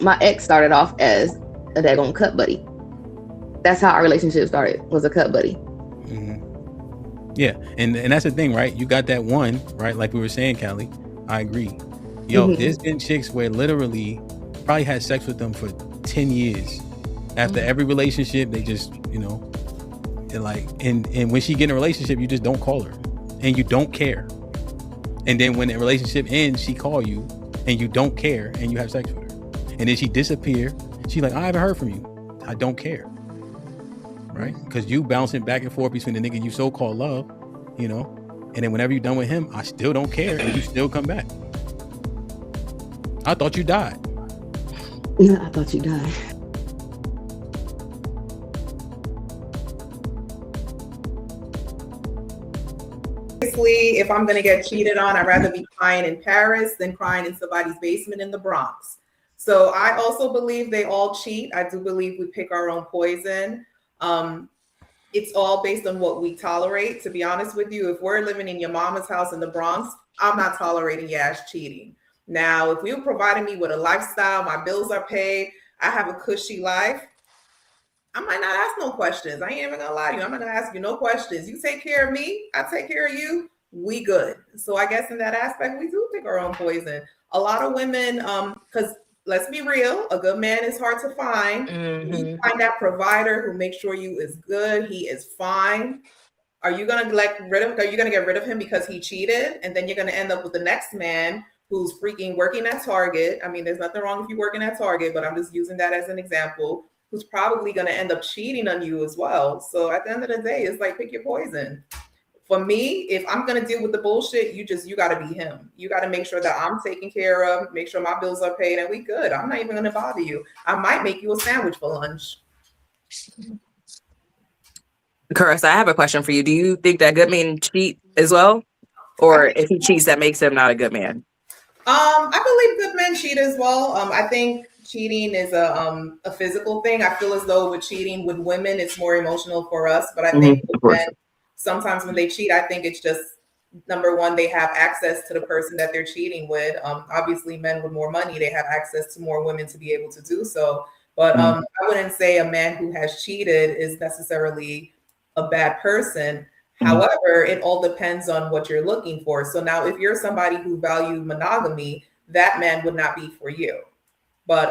my ex started off as a daggone cut buddy. That's how our relationship started, was a cut buddy. Yeah, and that's the thing, right? You got that one, right? Like we were saying, Callie. I agree. Yo, there's been chicks where literally probably had sex with them for 10 years. After every relationship, they just, and like, and when she get in a relationship, you just don't call her, and you don't care. And then when the relationship ends, she call you, and you don't care, and you have sex with her, and then she disappear. She's like, I haven't heard from you. I don't care. Right? Because you bouncing back and forth between the nigga you so-called love, and then whenever you're done with him, I still don't care, and you still come back. I thought you died. Yeah, I thought you died. If I'm going to get cheated on, I'd rather be crying in Paris than crying in somebody's basement in the Bronx. So I also believe they all cheat. I do believe we pick our own poison. It's all based on what we tolerate. To be honest with you, if we're living in your mama's house in the Bronx, I'm not tolerating your ass cheating. Now, if you're providing me with a lifestyle, my bills are paid, I have a cushy life, I might not ask no questions. I ain't even gonna lie to you. I'm not gonna ask you no questions. You take care of me, I take care of you, we good. So I guess in that aspect, we do pick our own poison. A lot of women, because let's be real, a good man is hard to find. You find that provider who makes sure you is good, he is fine. Are you gonna get rid of him because he cheated? And then you're gonna end up with the next man who's freaking working at Target. I mean, there's nothing wrong if you're working at Target, but I'm just using that as an example, who's probably gonna end up cheating on you as well. So at the end of the day, it's like, pick your poison. For me, if I'm gonna deal with the bullshit, you gotta be him. You gotta make sure that I'm taken care of, make sure my bills are paid, and we good. I'm not even gonna bother you. I might make you a sandwich for lunch. Curse, I have a question for you. Do you think that good men cheat as well? Or if he cheats, that makes him not a good man? I believe good men cheat as well. I think cheating is a physical thing. I feel as though with cheating with women, it's more emotional for us. But I think with men, sometimes when they cheat, I think it's just, number one, they have access to the person that they're cheating with. Obviously, men with more money, they have access to more women to be able to do so. But I wouldn't say a man who has cheated is necessarily a bad person. However, it all depends on what you're looking for. So now if you're somebody who values monogamy, that man would not be for you. But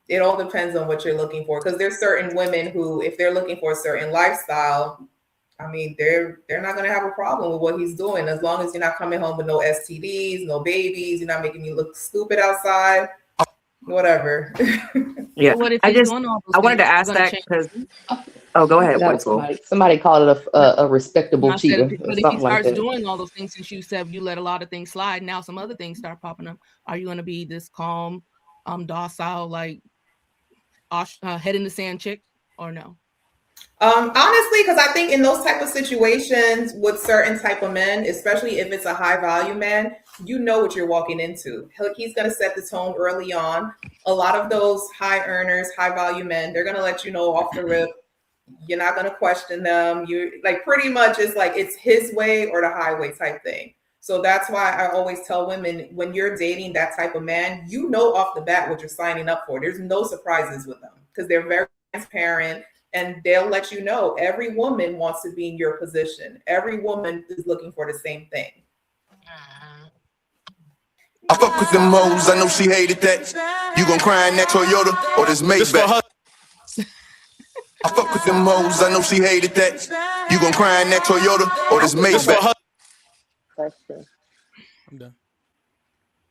it all depends on what you're looking for, because there's certain women who, if they're looking for a certain lifestyle, I mean, they're not going to have a problem with what he's doing, as long as you're not coming home with no STDs, no babies, you're not making me look stupid outside, whatever. Yeah, What if I wanted to ask that because. Oh, go ahead. Somebody called it a respectable cheater. But if he starts doing all those things, since you said you let a lot of things slide, now some other things start popping up. Are you going to be this calm, docile, like head in the sand chick, or no? Honestly, because I think in those type of situations with certain type of men, especially if it's a high value man, you know what you're walking into. He's going to set the tone early on. A lot of those high earners, high value men, they're going to let you know off the rip. You're not going to question them. You like, pretty much it's like it's his way or the highway type thing. So that's why I always tell women, when you're dating that type of man, you know off the bat what you're signing up for. There's no surprises with them, because they're very transparent, and they'll let you know every woman wants to be in your position. Every woman is looking for the same thing. I fuck with them hoes, I know she hated that. You gon' cry in that Toyota or this Maybach? I fuck with them hoes, I know she hated that. You gon' cry in that Toyota or this Maybach? Question. I'm done.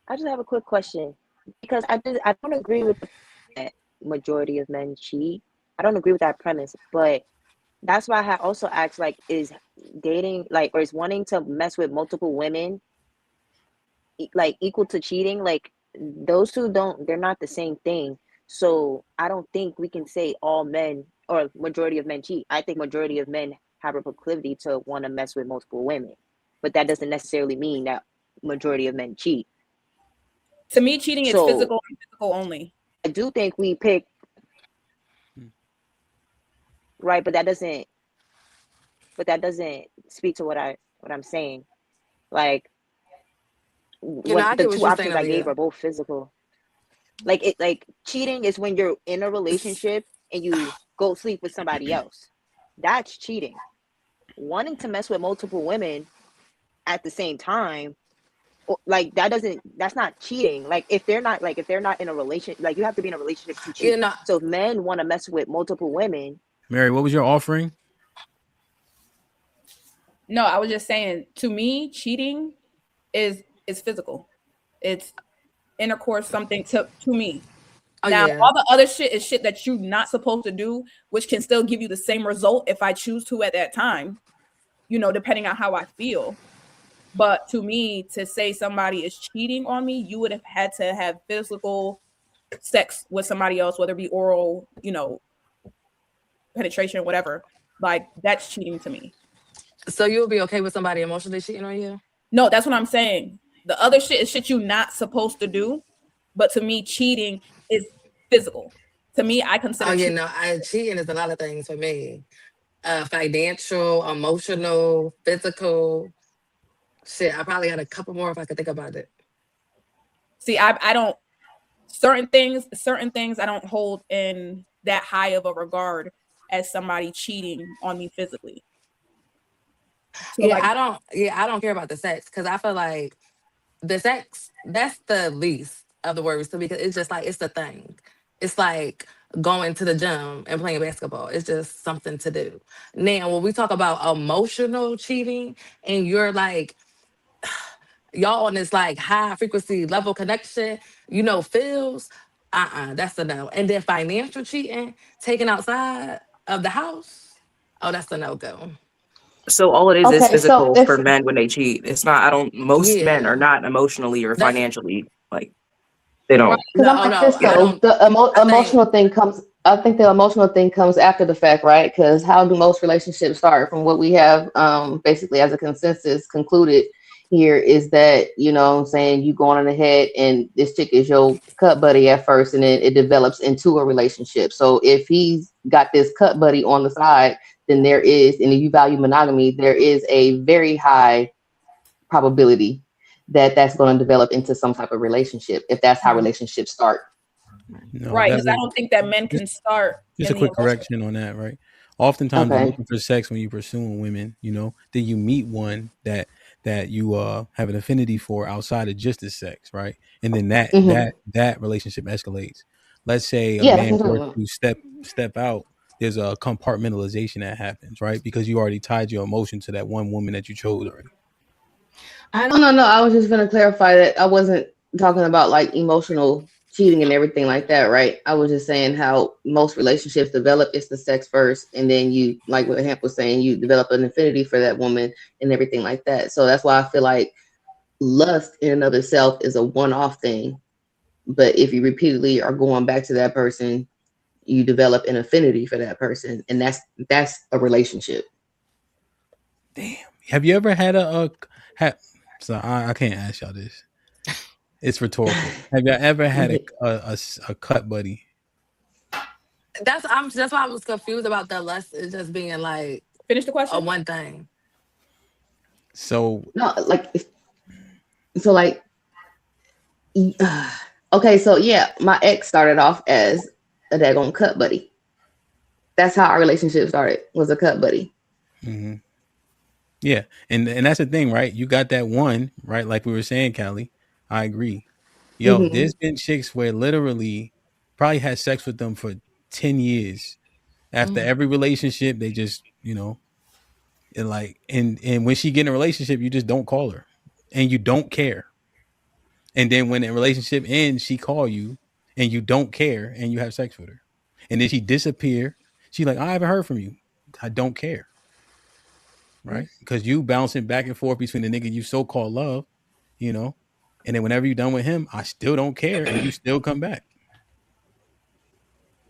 I just have a quick question, because I don't agree with that majority of men cheat. I don't agree with that premise, but that's why I also asked, like, is dating, like, or is wanting to mess with multiple women like equal to cheating? Like, those two they're not the same thing. So I don't think we can say all men or majority of men cheat. I think majority of men have a proclivity to want to mess with multiple women, but that doesn't necessarily mean that majority of men cheat. To me, cheating is physical and physical only. I do think we pick right, but that doesn't speak to what I'm saying. Like, I the get what two you're options saying, I gave Aaliyah. are both physical. Like cheating is when you're in a relationship and you go sleep with somebody else. That's cheating. Wanting to mess with multiple women at the same time, like that's not cheating. Like if they're not in a relationship, like you have to be in a relationship to cheat. So if men want to mess with multiple women. Mary, what was your offering? No, I was just saying, to me, cheating is physical. It's intercourse, something to me. Now, all the other shit is shit that you're not supposed to do, which can still give you the same result if I choose to at that time, depending on how I feel. But to me, to say somebody is cheating on me, you would have had to have physical sex with somebody else, whether it be oral, penetration, whatever. Like, that's cheating to me. So you'll be okay with somebody emotionally cheating on you? No, that's what I'm saying. The other shit is shit you're not supposed to do. But to me, cheating is physical. To me, I consider cheating is a lot of things for me. Financial, emotional, physical. Shit, I probably had a couple more if I could think about it. See, I don't certain things I don't hold in that high of a regard as somebody cheating on me physically. So I don't care about the sex, because I feel like the sex, that's the least of the worries to me, because it's just like, it's the thing. It's like going to the gym and playing basketball. It's just something to do. Now, when we talk about emotional cheating and you're like, y'all on this like high frequency level connection, feels, that's a no. And then financial cheating, taken outside of the house, oh, that's a no-go. So all it is physical for men when they cheat. It's not. Most men are not emotionally or financially like, they don't. Emotional thing comes. I think the emotional thing comes after the fact, right? Because how do most relationships start? From what we have, basically as a consensus concluded here is that, what I'm saying, you go on ahead and this chick is your cut buddy at first, and then it develops into a relationship. So if he's got this cut buddy on the side, then there is, and if you value monogamy, there is a very high probability that that's going to develop into some type of relationship, if that's how relationships start. No, right, because I don't think that men can start. Just a quick correction on that, right? Oftentimes, you're looking for sex when you're pursuing women, then you meet one that you have an affinity for outside of just the sex, right? And then that relationship escalates. Let's say a man were to step out, there's a compartmentalization that happens, right? Because you already tied your emotion to that one woman that you chose already. No. I was just going to clarify that I wasn't talking about like emotional cheating and everything like that, right? I was just saying how most relationships develop. It's the sex first, and then you, like what Hamp was saying, you develop an affinity for that woman and everything like that. So that's why I feel like lust in and of itself is a one-off thing. But if you repeatedly are going back to that person, you develop an affinity for that person, and that's a relationship. Damn. Have you ever had so I can't ask y'all this. It's rhetorical. Have y'all ever had a cut buddy? That's why I was confused about the lust. It's just being like, finish the question. One thing. So okay, so yeah, my ex started off as a daggone cut buddy. That's how our relationship started, was a cut buddy. Mm-hmm. Yeah, and that's the thing, right? You got that one, right? Like we were saying, Callie. I agree. Yo, there's been chicks where literally probably had sex with them for 10 years. After every relationship, they just, and like, and when she get in a relationship, you just don't call her and you don't care. And then when the relationship ends, she call you and you don't care and you have sex with her. And then she disappear. She like, I haven't heard from you. I don't care. Right? Because you bouncing back and forth between the nigga you so-called love, and then whenever you're done with him, I still don't care and you still come back.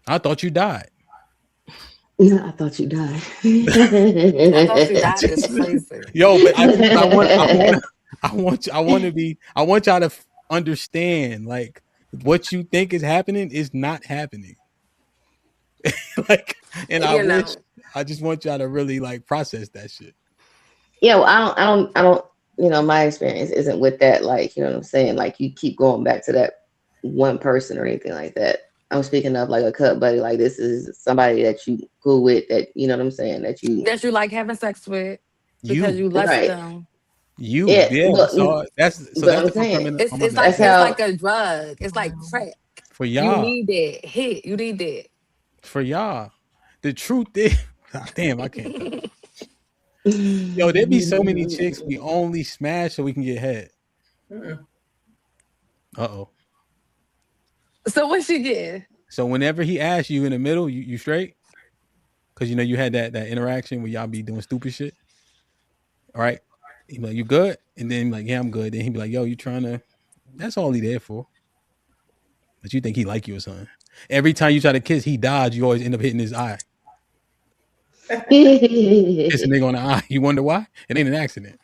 I thought you died. I thought you died. I thought you died is crazy. Yo, but I want y'all to understand, like, what you think is happening is not happening. Like, and I just want y'all to really like process that shit. Yeah, well, I don't, my experience isn't with that. Like, you know what I'm saying? Like, you keep going back to that one person or anything like that. I'm speaking of like a cut buddy. Like this is somebody that you cool with, that you know what I'm saying, that you like having sex with because you lust right. them. Yeah, So that's I'm the saying confirming. It's Oh, my it's bad. like that's it's how. like a drug. It's like crack. For You y'all, need that hit. You need that. for y'all, the truth is, damn, I can't talk. Yo, there be so many chicks we only smash so we can get head. Uh-oh. So what she get? So whenever he asks you in the middle, you straight? Because you know you had that interaction where y'all be doing stupid shit. All right. He be like, you good? And then like, yeah, I'm good. Then he be like, yo, you trying to, that's all he there for. But you think he like you or something. Every time you try to kiss, he dodge, you always end up hitting his eye. Kiss a nigga on the eye. You wonder why? It ain't an accident.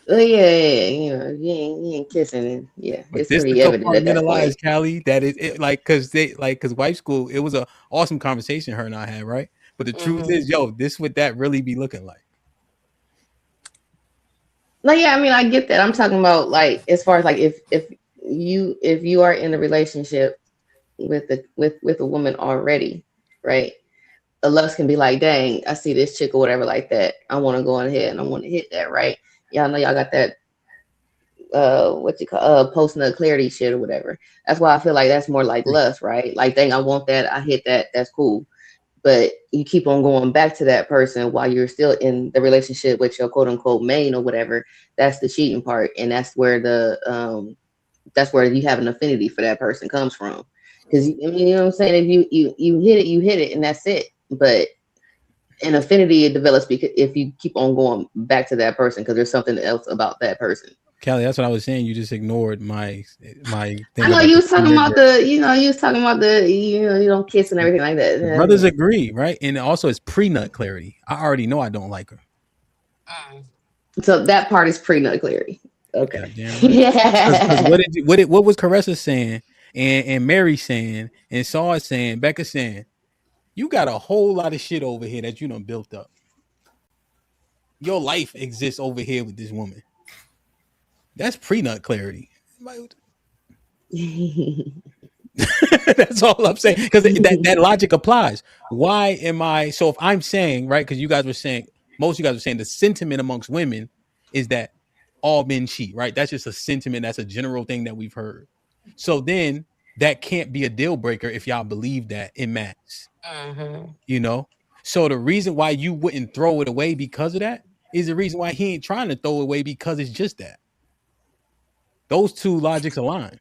Oh yeah, you know, you ain't kissing. Yeah, But it's this to pretty evident at that point. compartmentalize Callie that it like because wife school, it was a awesome conversation her and I had, right? But the truth is, yo, this would that really be looking like? No, yeah, I mean, I get that. I'm talking about like as far as like if you are in a relationship with a woman already, right? A lust can be like, dang, I see this chick or whatever like that. I want to go ahead and I want to hit that, right? Y'all know y'all got that what you call post nut clarity shit or whatever. That's why I feel like that's more like lust, right? Like, dang, I want that, I hit that, that's cool. But you keep on going back to that person while you're still in the relationship with your quote unquote main or whatever. That's the cheating part, and that's where that's where you have an affinity for that person comes from. Because I mean, you know what I'm saying? If you hit it, and that's it. But an affinity it develops because if you keep on going back to that person because there's something else about that person. Callie, that's what I was saying. You just ignored my thing. I know About you was talking about you was talking about you don't kiss and everything like that. The brothers agree, right? And also it's pre-nut clarity. I already know I don't like her. So that part is pre-nut clarity. Okay. Right. Yeah. What was Caressa saying and Mary saying and Saw saying, Becca saying, you got a whole lot of shit over here that you done built up. Your life exists over here with this woman. That's pre-nut clarity. That's all I'm saying. Because that logic applies. Why am I so if I'm saying, right? Because you guys were saying, most of you guys were saying the sentiment amongst women is that all men cheat, right? That's just a sentiment, that's a general thing that we've heard. So then that can't be a deal breaker if y'all believe that in mass. You know? So the reason why you wouldn't throw it away because of that is the reason why he ain't trying to throw it away because it's just that. Those two logics align.